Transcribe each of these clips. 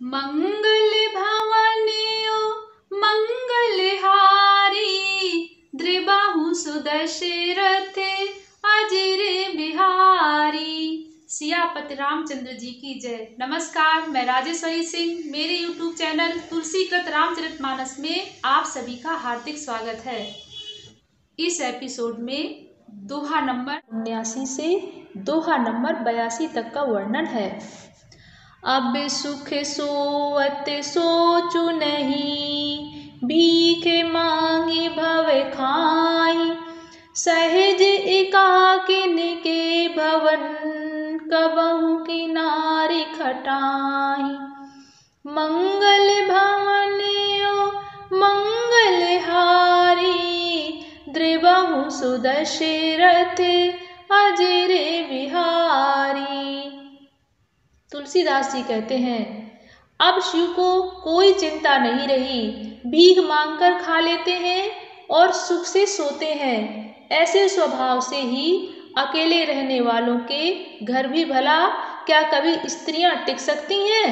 मंगल भवनेओ मंगलहारी, द्रिबाहु सुदशरथ अजर बिहारी। सियापति रामचंद्र जी की जय। नमस्कार, मैं राजेश्वरी सिंह। मेरे YouTube चैनल तुलसीकृत रामचरितमानस में आप सभी का हार्दिक स्वागत है। इस एपिसोड में दोहा नंबर 79 से दोहा नंबर 82 तक का वर्णन है। अब सुख सोवत सोचु नहीं, भीख मांगी भव खाई। सहज एकाकिन के भवन, कबहु किनारे खटाई। मंगल भवनेओ मंगलहारी, द्रिबाहु सुदशरथ अजर बिहारी। तुलसीदास जी कहते हैं, अब शिव को कोई चिंता नहीं रही। भीख मांगकर खा लेते हैं और सुख से सोते हैं। ऐसे स्वभाव से ही अकेले रहने वालों के घर भी भला क्या कभी स्त्रियां टिक सकती हैं?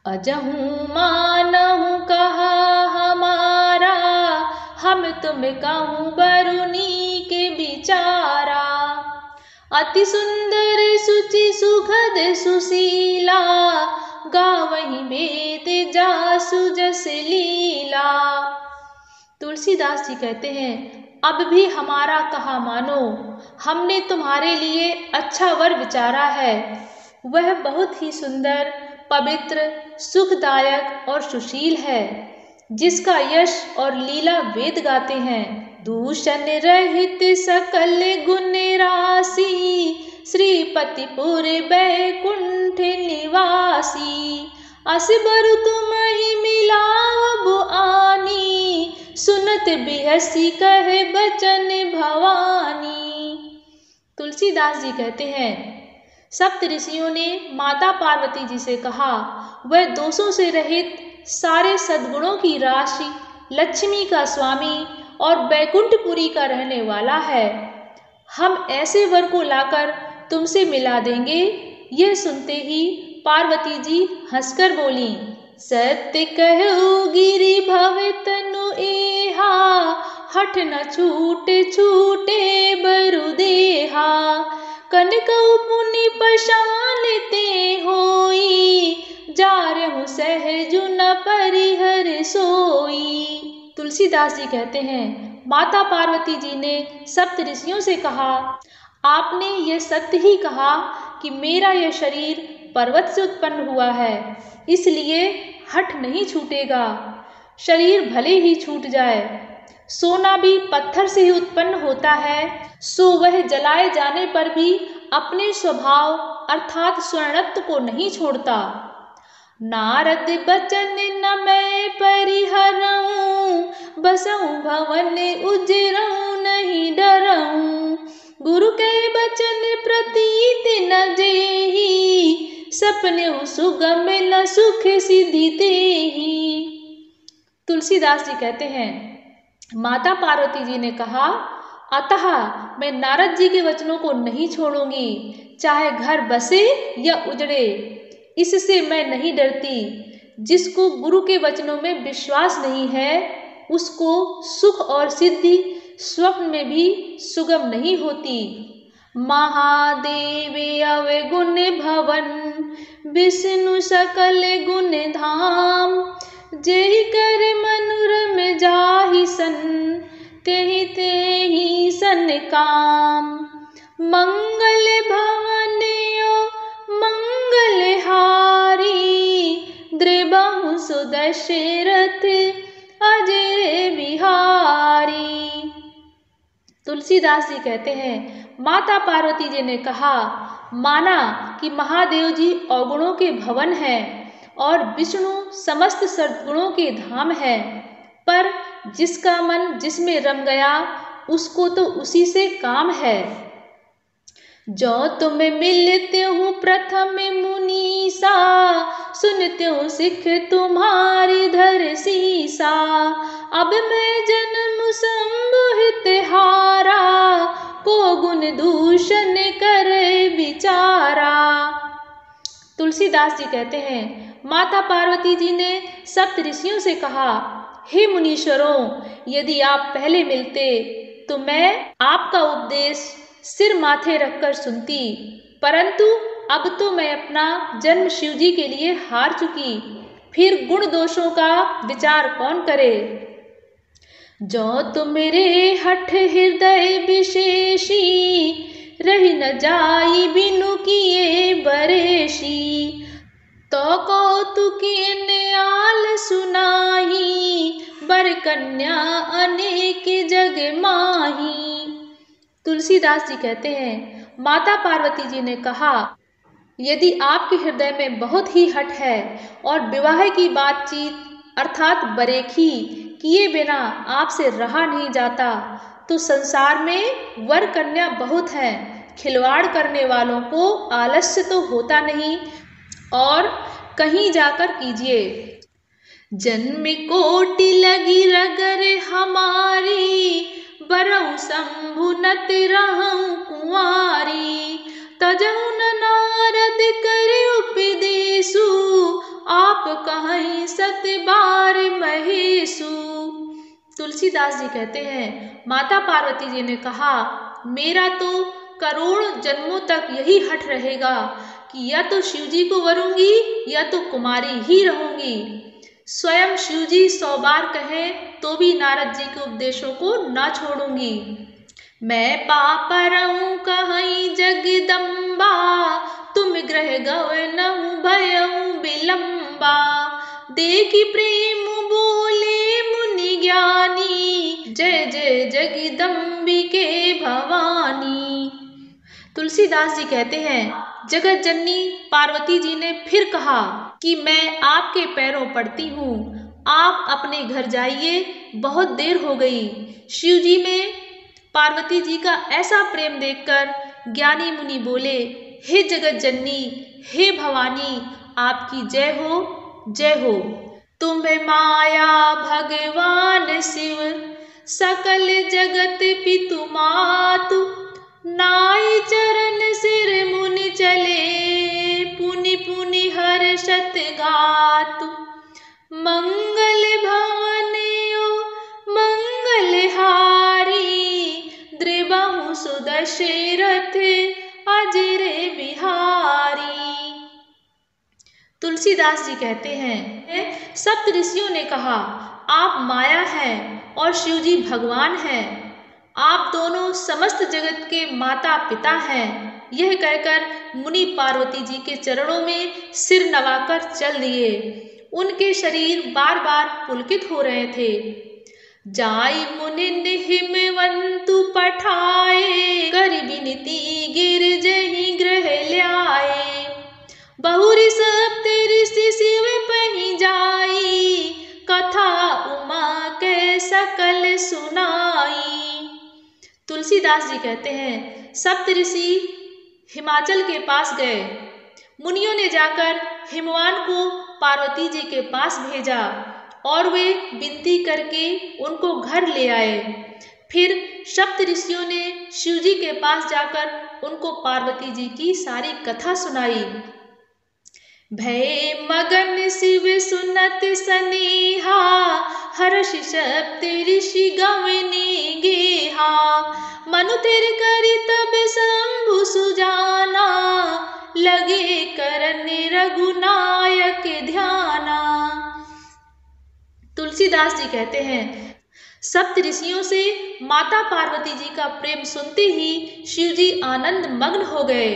अजहू मानहु कहा हमारा, हम तुम कहूँ बरुनी के बिचारा। अति सुंदर सुचि सुखद सुशीला, गावहि वेद जासु जस लीला। तुलसीदास जी कहते हैं, अब भी हमारा कहा मानो। हमने तुम्हारे लिए अच्छा वर विचारा है। वह बहुत ही सुंदर, पवित्र, सुखदायक और सुशील है, जिसका यश और लीला वेद गाते हैं। दूषण रहित सकल गुण राशि, श्रीपतिपुर बैकुंठ निवासी। असबर तुम्हि मिलाव आनी, सुनत बिहसी कहे बचन भवानी। तुलसीदास जी कहते हैं, सप्त ऋषियों ने माता पार्वती जी से कहा, वह दोषों से रहित, सारे सद्गुणों की राशि, लक्ष्मी का स्वामी और बैकुंठपुरी का रहने वाला है। हम ऐसे वर को लाकर तुमसे मिला देंगे। यह सुनते ही पार्वती जी हंसकर बोली, सत्य कहु गिरि भव तनु एहा, हठ न छूटे छूटे बरु देहा। कनकउ पुनि पशान ते होई, जारहु सहजु न परिहर सोई। तुलसीदास जी कहते हैं, माता पार्वती जी ने सप्त ऋषियों से कहा, आपने यह सत्य ही कहा कि मेरा यह शरीर पर्वत से उत्पन्न हुआ है, इसलिए हठ नहीं छूटेगा। शरीर भले ही छूट जाए, सोना भी पत्थर से ही उत्पन्न होता है, सो वह जलाए जाने पर भी अपने स्वभाव अर्थात स्वर्णत्व को नहीं छोड़ता। नारद बचन न मैं परिहरऊं, बसऊं भवन उजरऊं नहीं डरऊं। गुरु के बचन प्रतीति न जेहि, सपने सुगम न सुख सिद्धि तेहि। तुलसीदास जी कहते हैं, माता पार्वती जी ने कहा, अतः मैं नारद जी के वचनों को नहीं छोड़ूंगी, चाहे घर बसे या उजड़े, इससे मैं नहीं डरती। जिसको गुरु के वचनों में विश्वास नहीं है, उसको सुख और सिद्धि स्वप्न में भी सुगम नहीं होती। महादेव अवगुण भवन, विष्णु सकल गुण धाम। जेहि कर मनुरम जाहि सन, तेहि तेहि सन काम। मंगल भवनेओ मंगलहारी, द्रिबाहु सुदशरथ अजर बिहारी। तुलसीदास जी कहते हैं, माता पार्वती जी ने कहा, माना कि महादेव जी अवगुणों के भवन हैं और विष्णु समस्त सद्गुणों के धाम है, पर जिसका मन जिसमें रम गया, उसको तो उसी से काम है। जो तुम मिलते हो प्रथम मुनीसा, सुनते हो सिख तुम्हारी धर सीसा। अब मैं जन्म संबोहित हारा, को गुण दूषण कर विचारा। तुलसीदास जी कहते हैं, माता पार्वती जी ने सप्त ऋषियों से कहा, हे मुनीश्वरों, यदि आप पहले मिलते तो मैं आपका उपदेश सिर माथे रखकर सुनती, परंतु अब तो मैं अपना जन्म शिव जी के लिए हार चुकी, फिर गुण दोषों का विचार कौन करे। जो तुम मेरे हठ हृदय विशेषी, रही न जाई बिनु किए बरेशी, तो कौतुकी न्याल सुनाही, बर कन्या अनेक जग माही। तुलसीदास जी कहते हैं, माता पार्वती जी ने कहा, यदि आपके हृदय में बहुत ही हठ है और विवाह की बातचीत अर्थात बरेखी किए बिना आपसे रहा नहीं जाता, तो संसार में वर कन्या बहुत हैं, खिलवाड़ करने वालों को आलस्य तो होता नहीं, और कहीं जाकर कीजिए। जन्म कोटि लगी रगर हमारी, बरऊ शंभु नत रहूं कुंवारी, तजहु न नारद करे उपदेशु, आप कहीं सत बार महेशु। तुलसीदास जी कहते हैं, माता पार्वती जी ने कहा, मेरा तो करोड़ जन्मों तक यही हठ रहेगा कि या तो शिव जी को वरूंगी या तो कुमारी ही रहूंगी। स्वयं शिव जी 100 बार कहें तो भी नारद जी के उपदेशों को ना छोड़ूंगी। मैं पाप रहूं कहीं जगदम्बा, तुम ग्रह गवनहु भयउ विलंबा, देखी प्रेम बोले मुनि ज्ञानी, जय जय जगदम्बिके भवानी। तुलसीदास जी कहते हैं, जगत जननी पार्वती जी ने फिर कहा कि मैं आपके पैरों पड़ती हूँ, आप अपने घर जाइए, बहुत देर हो गई। शिव जी में पार्वती जी का ऐसा प्रेम देखकर ज्ञानी मुनि बोले, हे जगत जननी, हे भवानी, आपकी जय हो, जय हो। तुम्हें माया भगवान शिव, सकल जगत पितु मातु, नाई चरण सिर मुनि चले, पुनि पुनि हर्षत गातु, मंगल भवनयो मंगलहारी, द्रिबहु सुदशरथ अजरे बिहारी। तुलसीदास जी कहते हैं, सप्त ऋषियों ने कहा, आप माया हैं और शिव जी भगवान हैं, आप दोनों समस्त जगत के माता पिता हैं। यह कहकर मुनि पार्वती जी के चरणों में सिर नवाकर चल दिए। उनके शरीर बार बार पुलकित हो रहे थे। जाई मुनि हिमवंतु पठाए, कर विनती गिरजहि ग्रह ल्याए, बहुरी सप्त ऋषि शिव पहि जाई, कथा उमा के सकल सुनाई। तुलसीदास जी कहते हैं, सप्त ऋषि हिमाचल के पास गए। मुनियों ने जाकर हिमवान को पार्वती जी के पास भेजा और वे विनती करके उनको घर ले आए। फिर सप्त ऋषियों ने शिव जी के पास जाकर उनको पार्वती जी की सारी कथा सुनाई। भय मगन शिव सुनत सनेहा, हर्ष सप्त ऋषि गवने गेहा, मनु तिर करि तब शंभु सुजाना, लगे करन रघुनायक ध्याना। तुलसीदास जी कहते हैं, सप्त ऋषियों से माता पार्वती जी का प्रेम सुनते ही शिव जी आनंद मग्न हो गए।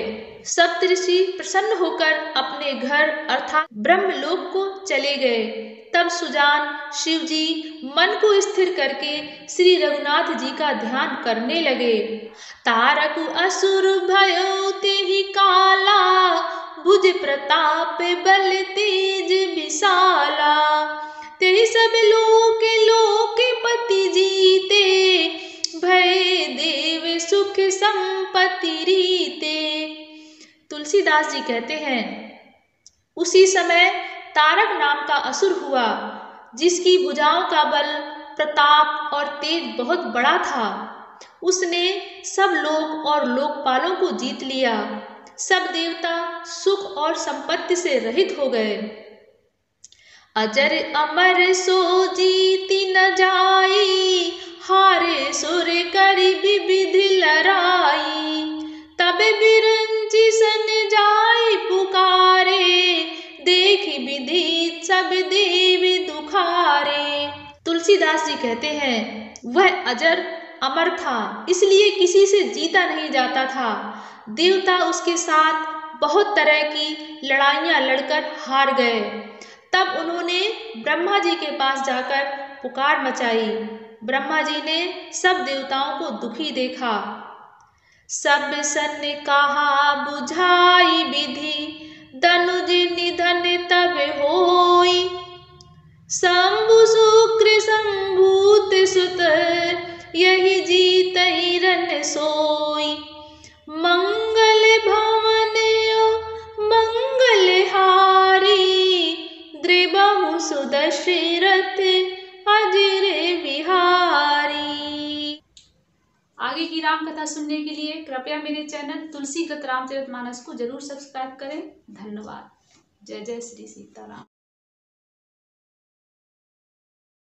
सप्त ऋषि प्रसन्न होकर अपने घर अर्थात ब्रह्मलोक को चले गए। तब सुजान शिव जी मन को स्थिर करके श्री रघुनाथ जी का ध्यान करने लगे। तारक असुर भयो तेहि काला, भुज प्रताप बल तेज विशाला, तेहि सब लोक लोकपति जीते, भय देव सुख संपत्ति रीते। तुलसीदास जी कहते हैं, उसी समय तारक नाम का असुर हुआ, जिसकी भुजाओं का बल, प्रताप और तेज बहुत बड़ा था। उसने सब लोक और लोकपालों को जीत लिया। सब देवता सुख और संपत्ति से रहित हो गए। अजर अमर सो जीति न जाई, हारे सुर करी विविधि लड़ाई। तब बिरंची सन जाई पुकारे, देखी विधि सब देवी दुखारे। तुलसीदास जी कहते हैं वह अजर अमर था, इसलिए किसी से जीता नहीं जाता था। देवता उसके साथ बहुत तरह की लड़ाइयां लड़कर हार गए। तब उन्होंने ब्रह्मा जी के पास जाकर पुकार मचाई। ब्रह्मा जी ने सब देवताओं को दुखी देखा। सब सन कहा बुझाई विधि, धनुज निधन तब होई। शंभु शुक्र संभूत सुत, यही जीत ही रन सोई। मंगल भवन मंगल हारी, द्रिबहु सुदशरथ अजर बिहारी। आगे की राम कथा सुनने के लिए कृपया मेरे चैनल तुलसीगत रामचरितमानस को जरूर सब्सक्राइब करें। धन्यवाद। जय जय श्री सीताराम।